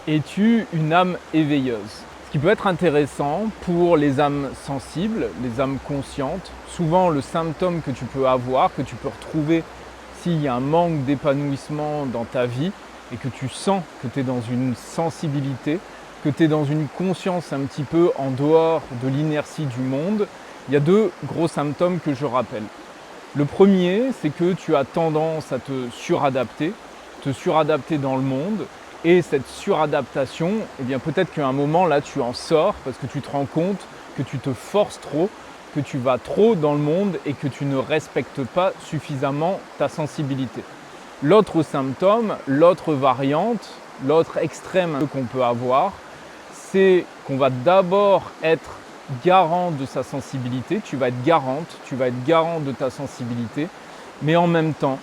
Es-tu une âme éveilleuse? Ce qui peut être intéressant pour les âmes sensibles, les âmes conscientes, souvent le symptôme que tu peux avoir, que tu peux retrouver s'il y a un manque d'épanouissement dans ta vie et que tu sens que tu es dans une sensibilité, que tu es dans une conscience un petit peu en dehors de l'inertie du monde, il y a deux gros symptômes que je rappelle. Le premier, c'est que tu as tendance à te suradapter dans le monde. Et cette suradaptation, eh bien peut-être qu'à un moment là tu en sors parce que tu te rends compte que tu te forces trop, que tu vas trop dans le monde et que tu ne respectes pas suffisamment ta sensibilité. L'autre symptôme, l'autre variante, l'autre extrême qu'on peut avoir, c'est qu'on va d'abord être garant de sa sensibilité, tu vas être garant de ta sensibilité, mais en même temps,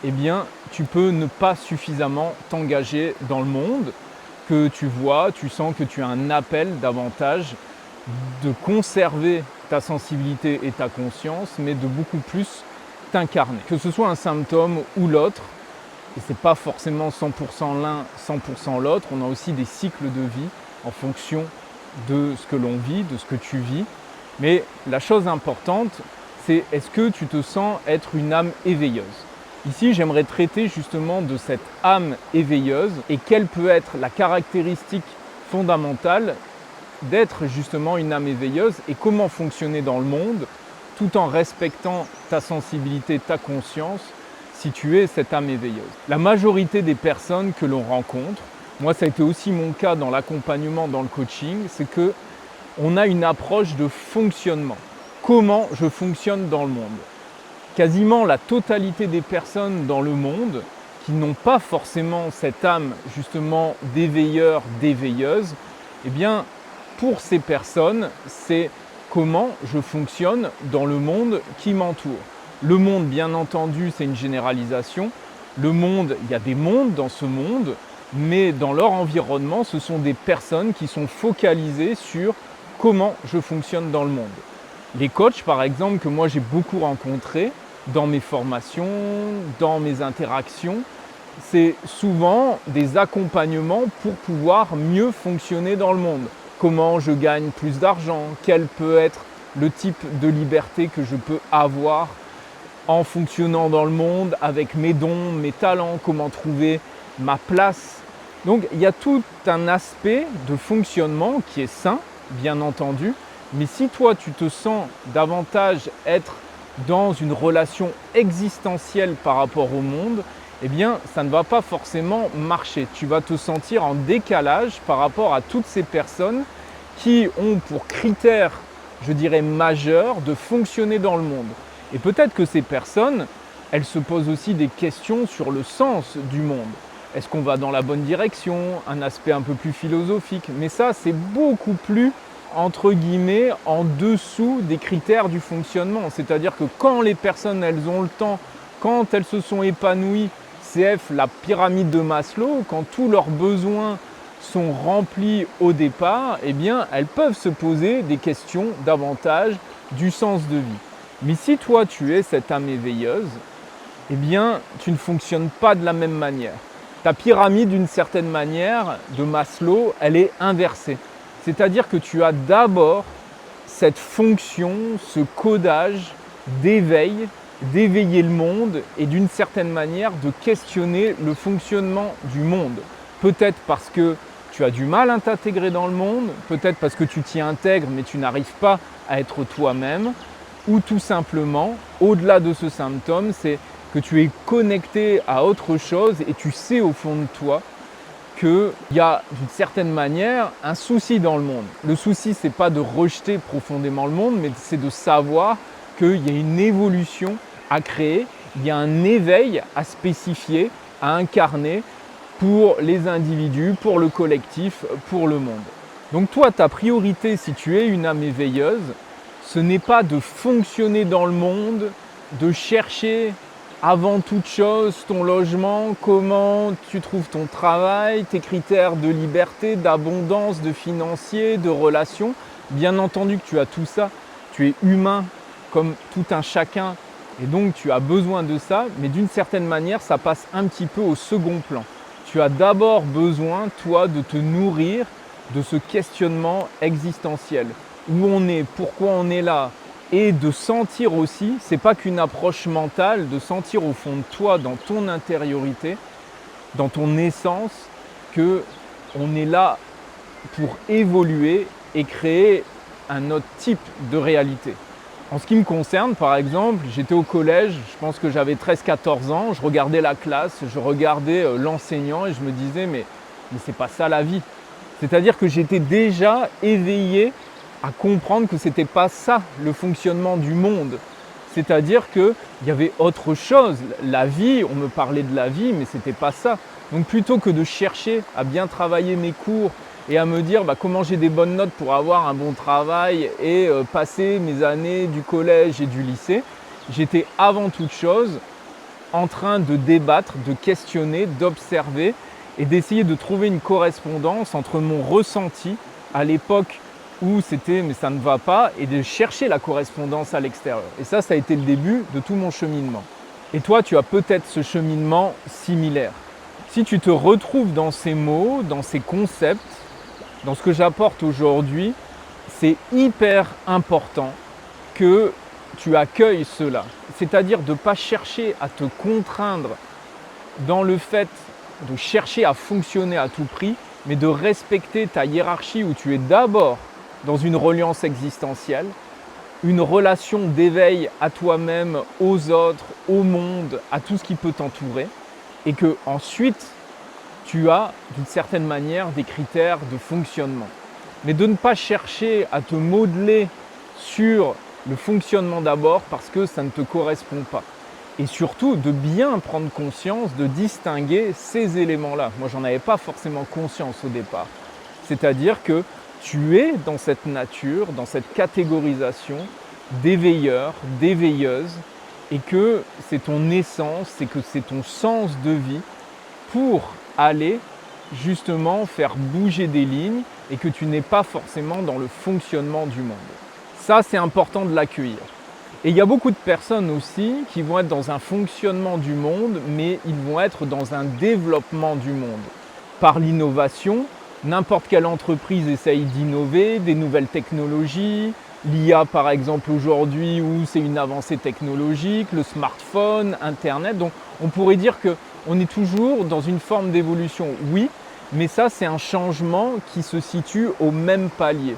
eh bien, tu peux ne pas suffisamment t'engager dans le monde, que tu vois, tu sens que tu as un appel davantage de conserver ta sensibilité et ta conscience, mais de beaucoup plus t'incarner. Que ce soit un symptôme ou l'autre, et ce n'est pas forcément 100% l'un, 100% l'autre, on a aussi des cycles de vie en fonction de ce que l'on vit, de ce que tu vis. Mais la chose importante, c'est est-ce que tu te sens être une âme éveilleuse ? Ici, j'aimerais traiter justement de cette âme éveilleuse et quelle peut être la caractéristique fondamentale d'être justement une âme éveilleuse et comment fonctionner dans le monde tout en respectant ta sensibilité, ta conscience si tu es cette âme éveilleuse. La majorité des personnes que l'on rencontre, moi ça a été aussi mon cas dans l'accompagnement, dans le coaching, c'est qu'on a une approche de fonctionnement. Comment je fonctionne dans le monde ? Quasiment la totalité des personnes dans le monde qui n'ont pas forcément cette âme justement d'éveilleur, d'éveilleuse, eh bien pour ces personnes, c'est comment je fonctionne dans le monde qui m'entoure. Le monde, bien entendu, c'est une généralisation. Le monde, il y a des mondes dans ce monde, mais dans leur environnement, ce sont des personnes qui sont focalisées sur comment je fonctionne dans le monde. Les coachs, par exemple, que moi j'ai beaucoup rencontrés dans mes formations, dans mes interactions, c'est souvent des accompagnements pour pouvoir mieux fonctionner dans le monde. Comment je gagne plus d'argent, quel peut être le type de liberté que je peux avoir en fonctionnant dans le monde avec mes dons, mes talents, comment trouver ma place. Donc il y a tout un aspect de fonctionnement qui est sain, bien entendu, mais si toi tu te sens davantage être dans une relation existentielle par rapport au monde, eh bien ça ne va pas forcément marcher. Tu vas te sentir en décalage par rapport à toutes ces personnes qui ont pour critère, je dirais, majeur de fonctionner dans le monde. Et peut-être que ces personnes, elles se posent aussi des questions sur le sens du monde. Est-ce qu'on va dans la bonne direction? Un aspect un peu plus philosophique. Mais ça, c'est beaucoup plus, entre guillemets, en dessous des critères du fonctionnement. C'est-à-dire que quand les personnes, elles ont le temps, quand elles se sont épanouies, CF, la pyramide de Maslow, quand tous leurs besoins sont remplis au départ, eh bien, elles peuvent se poser des questions davantage du sens de vie. Mais si toi, tu es cette âme éveilleuse, eh bien, tu ne fonctionnes pas de la même manière. Ta pyramide, d'une certaine manière, de Maslow, elle est inversée. C'est-à-dire que tu as d'abord cette fonction, ce codage d'éveil, d'éveiller le monde et d'une certaine manière de questionner le fonctionnement du monde. Peut-être parce que tu as du mal à t'intégrer dans le monde, peut-être parce que tu t'y intègres mais tu n'arrives pas à être toi-même, ou tout simplement, au-delà de ce symptôme, c'est que tu es connecté à autre chose et tu sais au fond de toi qu'il y a d'une certaine manière un souci dans le monde. Le souci, ce n'est pas de rejeter profondément le monde, mais c'est de savoir qu'il y a une évolution à créer, il y a un éveil à spécifier, à incarner pour les individus, pour le collectif, pour le monde. Donc toi, ta priorité, si tu es une âme éveilleuse, ce n'est pas de fonctionner dans le monde, de chercher avant toute chose ton logement, comment tu trouves ton travail, tes critères de liberté, d'abondance, de financier, de relations. Bien entendu que tu as tout ça, tu es humain comme tout un chacun et donc tu as besoin de ça, mais d'une certaine manière, ça passe un petit peu au second plan. tu as d'abord besoin, toi, de te nourrir de ce questionnement existentiel. Où on est, pourquoi on est là, et de sentir aussi, c'est pas qu'une approche mentale, de sentir au fond de toi, dans ton intériorité, dans ton essence, que on est là pour évoluer et créer un autre type de réalité. En ce qui me concerne, par exemple, j'étais au collège, je pense que j'avais 13-14 ans, je regardais la classe, je regardais l'enseignant et je me disais mais c'est pas ça la vie. C'est-à-dire que j'étais déjà éveillé à comprendre que c'était pas ça le fonctionnement du monde. C'est-à-dire qu'il y avait autre chose. La vie, on me parlait de la vie, mais c'était pas ça. Donc plutôt que de chercher à bien travailler mes cours et à me dire comment j'ai des bonnes notes pour avoir un bon travail et passer mes années du collège et du lycée, j'étais avant toute chose en train de débattre, de questionner, d'observer et d'essayer de trouver une correspondance entre mon ressenti à l'époque où c'était mais ça ne va pas et de chercher la correspondance à l'extérieur. Et ça a été le début de tout mon cheminement. Et toi, tu as peut-être ce cheminement similaire. Si tu te retrouves dans ces mots, dans ces concepts, dans ce que j'apporte aujourd'hui, c'est hyper important que tu accueilles cela. C'est-à-dire de ne pas chercher à te contraindre dans le fait de chercher à fonctionner à tout prix, mais de respecter ta hiérarchie où tu es d'abord dans une reliance existentielle, une relation d'éveil à toi-même, aux autres, au monde, à tout ce qui peut t'entourer, et que ensuite tu as d'une certaine manière des critères de fonctionnement. Mais de ne pas chercher à te modeler sur le fonctionnement d'abord parce que ça ne te correspond pas. Et surtout de bien prendre conscience, de distinguer ces éléments-là. Moi, j'en avais pas forcément conscience au départ. C'est-à-dire que tu es dans cette nature, dans cette catégorisation d'éveilleur, d'éveilleuse, et que c'est ton essence, c'est que c'est ton sens de vie pour aller justement faire bouger des lignes et que tu n'es pas forcément dans le fonctionnement du monde. Ça, c'est important de l'accueillir. Et il y a beaucoup de personnes aussi qui vont être dans un fonctionnement du monde, mais ils vont être dans un développement du monde. Par l'innovation, n'importe quelle entreprise essaye d'innover, des nouvelles technologies, l'IA par exemple aujourd'hui où c'est une avancée technologique, le smartphone, Internet. Donc on pourrait dire qu'on est toujours dans une forme d'évolution, oui, mais ça c'est un changement qui se situe au même palier.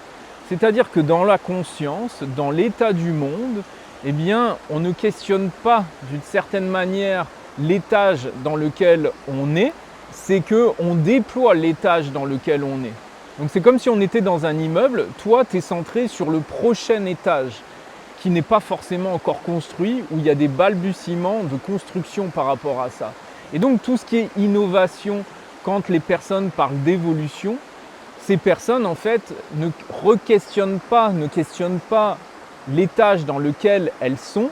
C'est-à-dire que dans la conscience, dans l'état du monde, eh bien, on ne questionne pas d'une certaine manière l'étage dans lequel on est, c'est qu'on déploie l'étage dans lequel on est. Donc c'est comme si on était dans un immeuble, toi tu es centré sur le prochain étage qui n'est pas forcément encore construit, où il y a des balbutiements de construction par rapport à ça. Et donc tout ce qui est innovation, quand les personnes parlent d'évolution, ces personnes en fait ne questionnent pas l'étage dans lequel elles sont,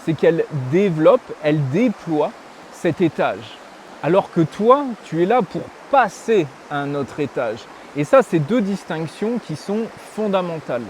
c'est qu'elles développent, elles déploient cet étage. Alors que toi, tu es là pour passer à un autre étage. Et ça, c'est deux distinctions qui sont fondamentales.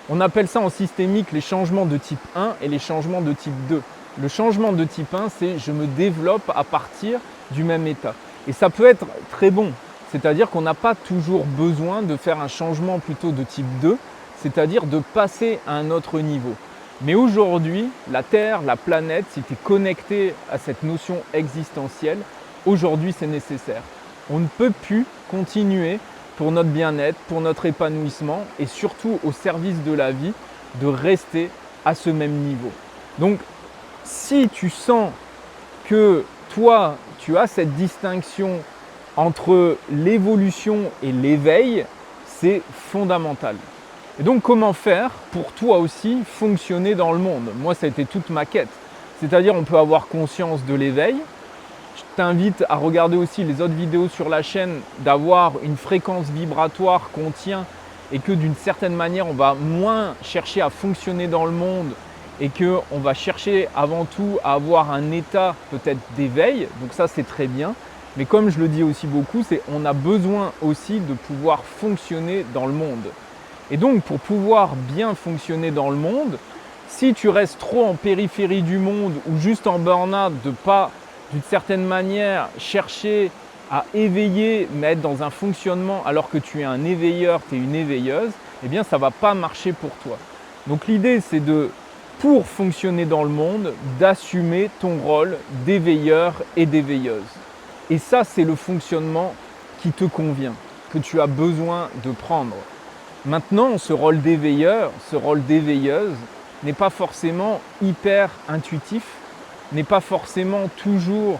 On appelle ça en systémique les changements de type 1 et les changements de type 2. Le changement de type 1, c'est je me développe à partir du même état. Et ça peut être très bon. C'est-à-dire qu'on n'a pas toujours besoin de faire un changement plutôt de type 2, c'est-à-dire de passer à un autre niveau. Mais aujourd'hui, la Terre, la planète, si tu es connecté à cette notion existentielle, aujourd'hui c'est nécessaire. On ne peut plus continuer pour notre bien-être, pour notre épanouissement et surtout au service de la vie, de rester à ce même niveau. Donc, si tu sens que toi, tu as cette distinction entre l'évolution et l'éveil, c'est fondamental. Et donc, comment faire pour toi aussi fonctionner dans le monde? Moi, ça a été toute ma quête. C'est-à-dire, on peut avoir conscience de l'éveil. Je t'invite à regarder aussi les autres vidéos sur la chaîne, d'avoir une fréquence vibratoire qu'on tient et que d'une certaine manière, on va moins chercher à fonctionner dans le monde et qu'on va chercher avant tout à avoir un état peut-être d'éveil. Donc ça, c'est très bien. Mais comme je le dis aussi beaucoup, c'est on a besoin aussi de pouvoir fonctionner dans le monde. Et donc, pour pouvoir bien fonctionner dans le monde, si tu restes trop en périphérie du monde ou juste en burn-out, de pas d'une certaine manière chercher à éveiller, mais être dans un fonctionnement alors que tu es un éveilleur, tu es une éveilleuse, eh bien ça ne va pas marcher pour toi. Donc l'idée c'est pour fonctionner dans le monde, d'assumer ton rôle d'éveilleur et d'éveilleuse. Et ça c'est le fonctionnement qui te convient, que tu as besoin de prendre. Maintenant, ce rôle d'éveilleur, ce rôle d'éveilleuse n'est pas forcément hyper intuitif, n'est pas forcément toujours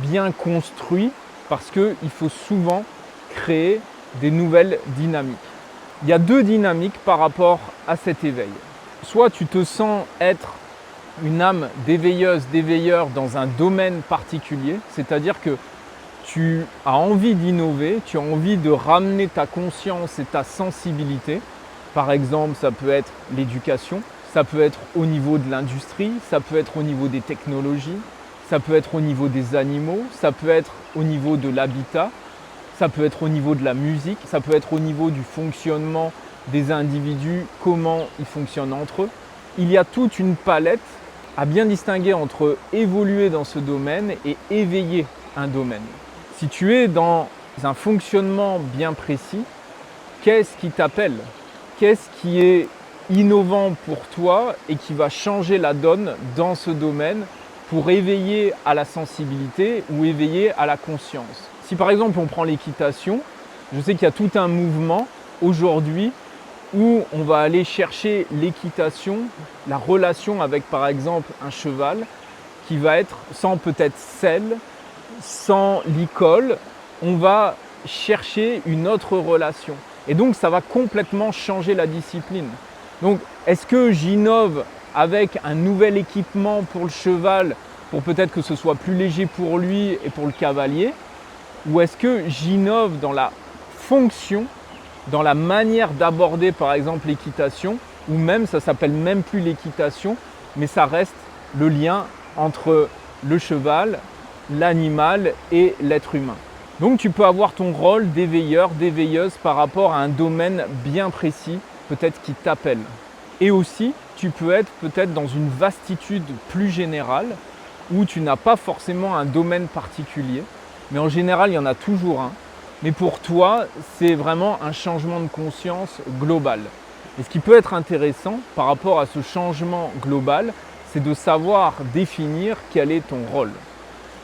bien construit parce qu'il faut souvent créer des nouvelles dynamiques. Il y a deux dynamiques par rapport à cet éveil. Soit tu te sens être une âme d'éveilleuse, d'éveilleur dans un domaine particulier, c'est-à-dire que tu as envie d'innover, tu as envie de ramener ta conscience et ta sensibilité. Par exemple, ça peut être l'éducation, ça peut être au niveau de l'industrie, ça peut être au niveau des technologies, ça peut être au niveau des animaux, ça peut être au niveau de l'habitat, ça peut être au niveau de la musique, ça peut être au niveau du fonctionnement des individus, comment ils fonctionnent entre eux. Il y a toute une palette à bien distinguer entre évoluer dans ce domaine et éveiller un domaine. Si tu es dans un fonctionnement bien précis, qu'est-ce qui t'appelle? Qu'est-ce qui est innovant pour toi et qui va changer la donne dans ce domaine pour éveiller à la sensibilité ou éveiller à la conscience? Si par exemple on prend l'équitation, je sais qu'il y a tout un mouvement aujourd'hui où on va aller chercher l'équitation, la relation avec par exemple un cheval qui va être sans peut-être selle, sans l'icole, on va chercher une autre relation. Et donc ça va complètement changer la discipline. Donc est-ce que j'innove avec un nouvel équipement pour le cheval pour peut-être que ce soit plus léger pour lui et pour le cavalier? Ou est-ce que j'innove dans la fonction, dans la manière d'aborder par exemple l'équitation, ou même ça s'appelle même plus l'équitation, mais ça reste le lien entre le cheval, l'animal et l'être humain. Donc tu peux avoir ton rôle d'éveilleur, d'éveilleuse par rapport à un domaine bien précis, peut-être qui t'appelle. Et aussi, tu peux être peut-être dans une vastitude plus générale où tu n'as pas forcément un domaine particulier, mais en général, il y en a toujours un. Mais pour toi, c'est vraiment un changement de conscience global. Et ce qui peut être intéressant par rapport à ce changement global, c'est de savoir définir quel est ton rôle.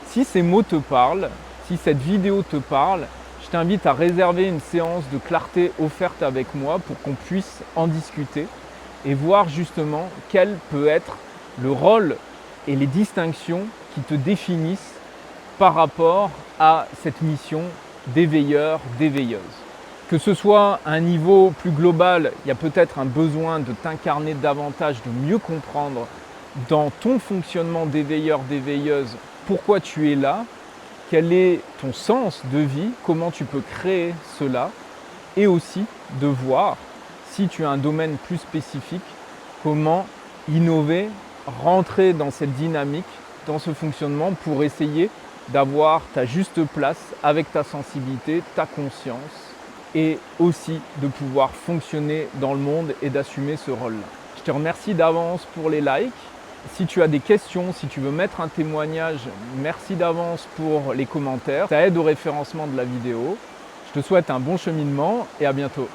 Si ces mots te parlent, si cette vidéo te parle, je t'invite à réserver une séance de clarté offerte avec moi pour qu'on puisse en discuter et voir justement quel peut être le rôle et les distinctions qui te définissent par rapport à cette mission d'éveilleur, d'éveilleuse. Que ce soit à un niveau plus global, il y a peut-être un besoin de t'incarner davantage, de mieux comprendre dans ton fonctionnement d'éveilleur, d'éveilleuse, pourquoi tu es là, quel est ton sens de vie, comment tu peux créer cela, et aussi de voir, si tu as un domaine plus spécifique, comment innover, rentrer dans cette dynamique, dans ce fonctionnement pour essayer d'avoir ta juste place avec ta sensibilité, ta conscience et aussi de pouvoir fonctionner dans le monde et d'assumer ce rôle-là. Je te remercie d'avance pour les likes. Si tu as des questions, si tu veux mettre un témoignage, merci d'avance pour les commentaires. Ça aide au référencement de la vidéo. Je te souhaite un bon cheminement et à bientôt.